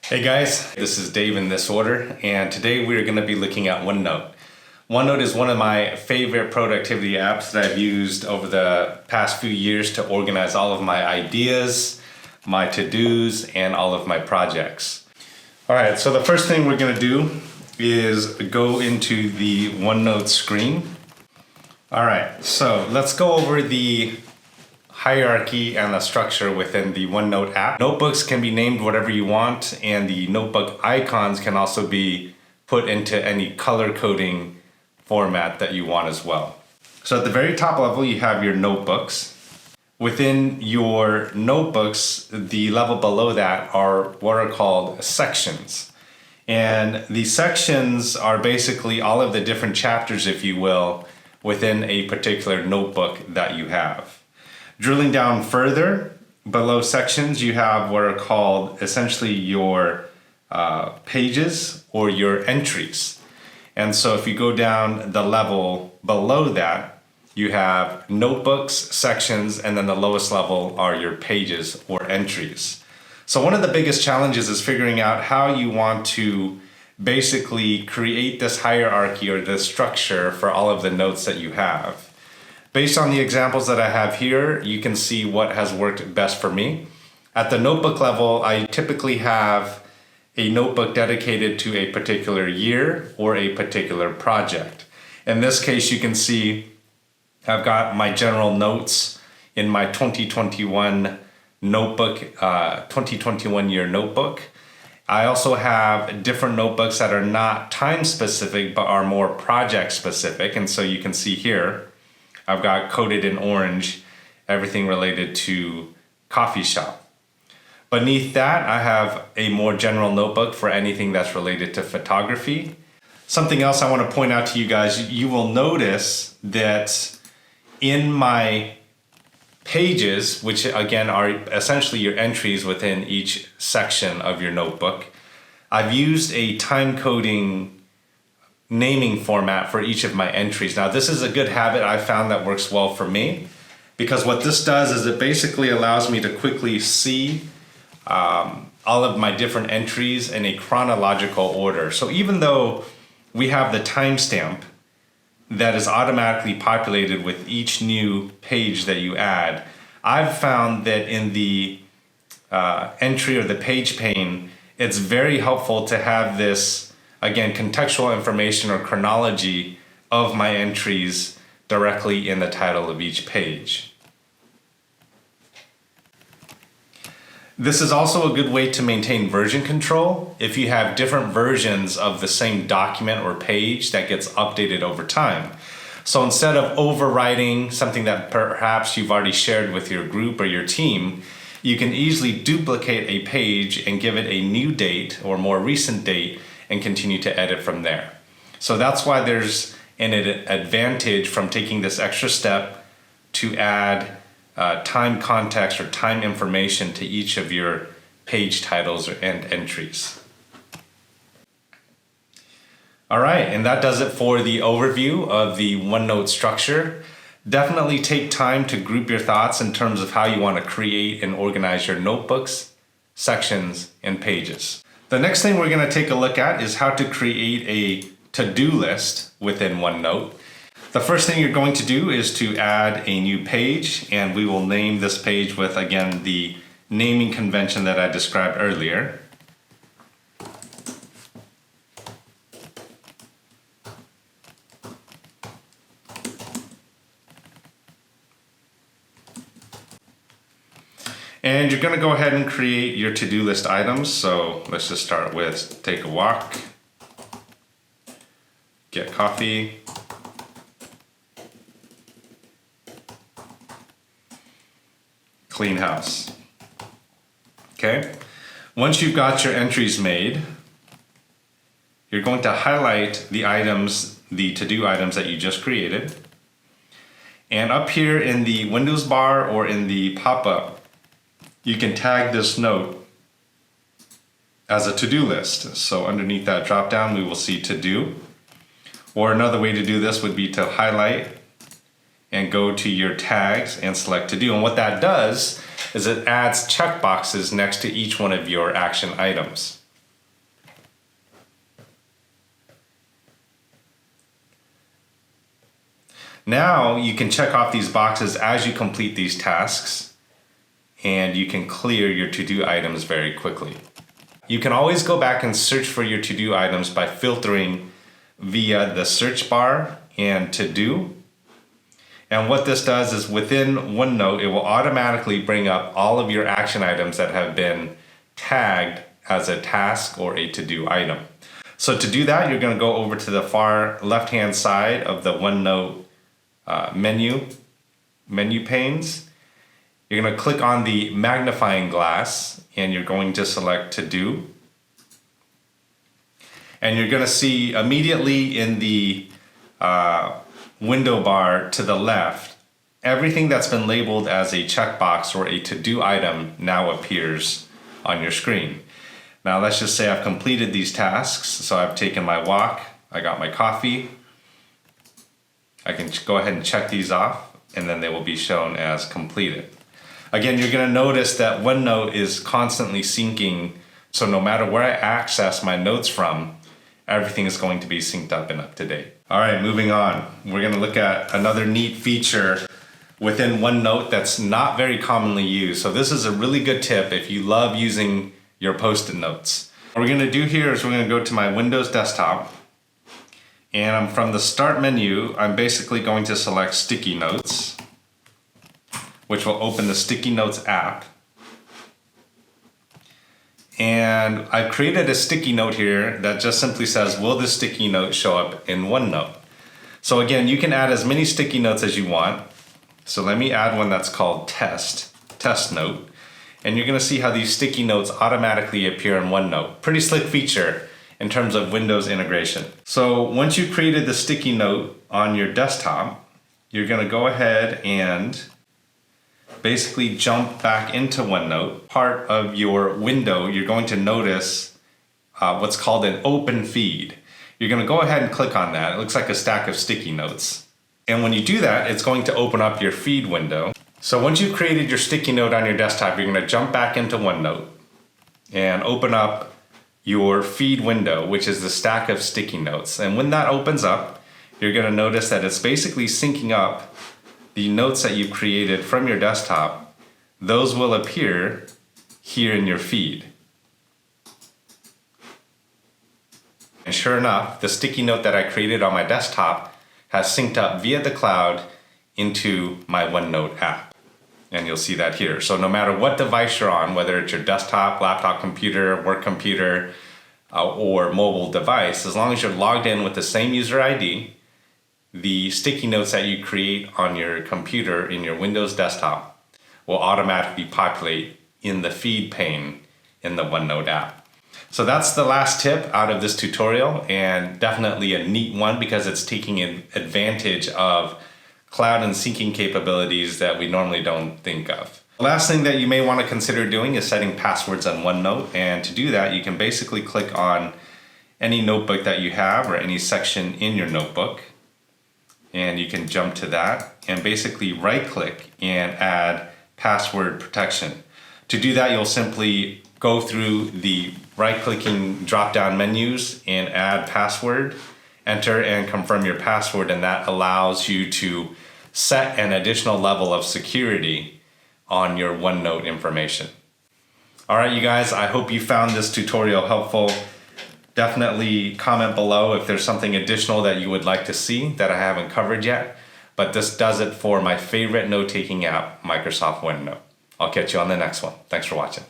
Hey guys, this is Dave in this order, and today we're going to be looking at OneNote. OneNote is one of my favorite productivity apps that I've used over the past few years to organize all of my ideas, my to-dos, and all of my projects. All right, so the first thing we're going to do is go into the OneNote screen. All right, so let's go over the hierarchy and the structure within the OneNote app. Notebooks can be named whatever you want, and the notebook icons can also be put into any color coding format that you want as well. So at the very top level, you have your notebooks. Within your notebooks, the level below that are what are called sections. And the sections are basically all of the different chapters, if you will, within a particular notebook that you have. Drilling down further, below sections, you have what are called essentially your pages or your entries. And so if you go down the level below that, you have notebooks, sections, and then the lowest level are your pages or entries. So one of the biggest challenges is figuring out how you want to basically create this hierarchy or this structure for all of the notes that you have. Based on the examples that I have here, you can see what has worked best for me. At the notebook level, I typically have a notebook dedicated to a particular year or a particular project. In this case, you can see I've got my general notes in my 2021 notebook, 2021 year notebook. I also have different notebooks that are not time specific, but are more project specific. And so you can see here, I've got coded in orange, everything related to coffee shop. Beneath that, I have a more general notebook for anything that's related to photography. Something else I want to point out to you guys, you will notice that in my pages, which again are essentially your entries within each section of your notebook, I've used a time coding naming format for each of my entries. Now, this is a good habit I found that works well for me, because what this does is it basically allows me to quickly see all of my different entries in a chronological order. So even though we have the timestamp that is automatically populated with each new page that you add, I've found that in the entry or the page pane, it's very helpful to have this, again, contextual information or chronology of my entries directly in the title of each page. This is also a good way to maintain version control if you have different versions of the same document or page that gets updated over time. So instead of overwriting something that perhaps you've already shared with your group or your team, you can easily duplicate a page and give it a new date or more recent date and continue to edit from there. So that's why there's an advantage from taking this extra step to add time context or time information to each of your page titles and entries. All right, and that does it for the overview of the OneNote structure. Definitely take time to group your thoughts in terms of how you want to create and organize your notebooks, sections, and pages. The next thing we're going to take a look at is how to create a to-do list within OneNote. The first thing you're going to do is to add a new page, and we will name this page with, again, the naming convention that I described earlier. And you're going to go ahead and create your to-do list items. So let's just start with take a walk, get coffee, clean house. Okay. Once you've got your entries made, you're going to highlight the items, the to-do items that you just created. And up here in the Windows bar or in the pop-up, you can tag this note as a to-do list. So underneath that drop down, we will see to do. Or another way to do this would be to highlight and go to your tags and select to do. And what that does is it adds checkboxes next to each one of your action items. Now you can check off these boxes as you complete these tasks, and you can clear your to-do items very quickly. You can always go back and search for your to-do items by filtering via the search bar and to-do. And what this does is within OneNote, it will automatically bring up all of your action items that have been tagged as a task or a to-do item. So to do that, you're going to go over to the far left-hand side of the OneNote menu panes. You're going to click on the magnifying glass and you're going to select to do. And you're going to see immediately in the window bar to the left, everything that's been labeled as a checkbox or a to-do item now appears on your screen. Now let's just say I've completed these tasks. So I've taken my walk, I got my coffee. I can go ahead and check these off and then they will be shown as completed. Again, you're going to notice that OneNote is constantly syncing, so no matter where I access my notes from, everything is going to be synced up and up to date. All right, moving on. We're going to look at another neat feature within OneNote that's not very commonly used. So this is a really good tip if you love using your Post-it notes. What we're going to do here is we're going to go to my Windows desktop, and from the Start menu, I'm basically going to select Sticky Notes, which will open the Sticky Notes app. And I've created a sticky note here that just simply says, will this sticky note show up in OneNote? So again, you can add as many sticky notes as you want. So let me add one that's called test note. And you're gonna see how these sticky notes automatically appear in OneNote. Pretty slick feature in terms of Windows integration. So once you've created the sticky note on your desktop, you're gonna go ahead and basically jump back into OneNote. Part of your window, you're going to notice what's called an open feed. You're going to go ahead and click on that. It looks like a stack of sticky notes. And when you do that, it's going to open up your feed window. So once you've created your sticky note on your desktop, you're going to jump back into OneNote and open up your feed window, which is the stack of sticky notes. And when that opens up, you're going to notice that it's basically syncing up the notes that you've created from your desktop. Those will appear here in your feed. And sure enough, the sticky note that I created on my desktop has synced up via the cloud into my OneNote app. And you'll see that here. So no matter what device you're on, whether it's your desktop, laptop computer, work computer, or mobile device, as long as you're logged in with the same user ID, the sticky notes that you create on your computer in your Windows desktop will automatically populate in the feed pane in the OneNote app. So that's the last tip out of this tutorial, and definitely a neat one because it's taking advantage of cloud and syncing capabilities that we normally don't think of. The last thing that you may want to consider doing is setting passwords on OneNote, and to do that you can basically click on any notebook that you have or any section in your notebook, and you can jump to that and basically right click and add password protection. To do that, you'll simply go through the right clicking drop down menus and add password, enter and confirm your password, and that allows you to set an additional level of security on your OneNote information. All right, you guys, I hope you found this tutorial helpful. Definitely comment below if there's something additional that you would like to see that I haven't covered yet. But this does it for my favorite note-taking app, Microsoft OneNote. I'll catch you on the next one. Thanks for watching.